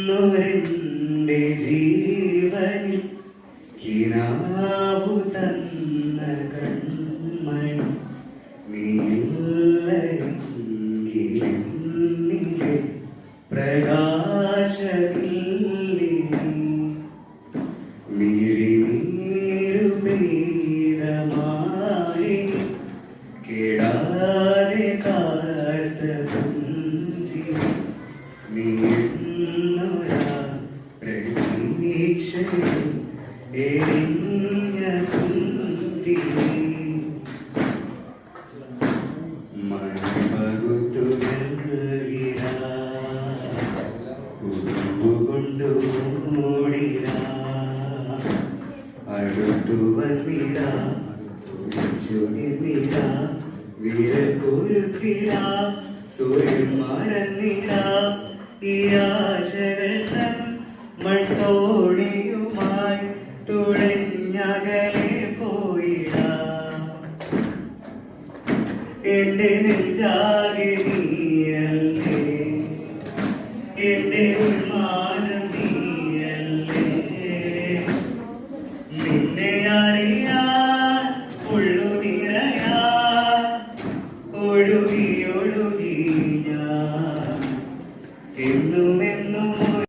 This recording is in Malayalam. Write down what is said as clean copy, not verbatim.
പിടയുന്നൊരെൻ്റെ ജീവനിൽ കിനാവു തന്ന കൺമണി നീലയെങ്കിലെ പ്രകാശമില്ലി മിഴിനീരു പെയ്തമായി കേടാതെ കാത്ത പുഞ്ചിരി നീന്നൊരാ പ്രതീക്ഷയിൽ എരിഞ്ഞ കുന്തിരി മണിപകുത്തു നൽകിട കുറുമ്പുകൊണ്ടു മൂടിട അടുത്തു വന്നിട തുറച്ചു നിന്നിട വിരൽ പൊരുത്തിട സൂര്യൻ മറന്നിട ഈ ആശകൾ തൻ മൺതോണിയുമായി തുഴഞ്ഞകലെ പോയിട എന്റെ നെഞ്ചാകെ നീയല്ലേ എന്റെ ഉന്മാദ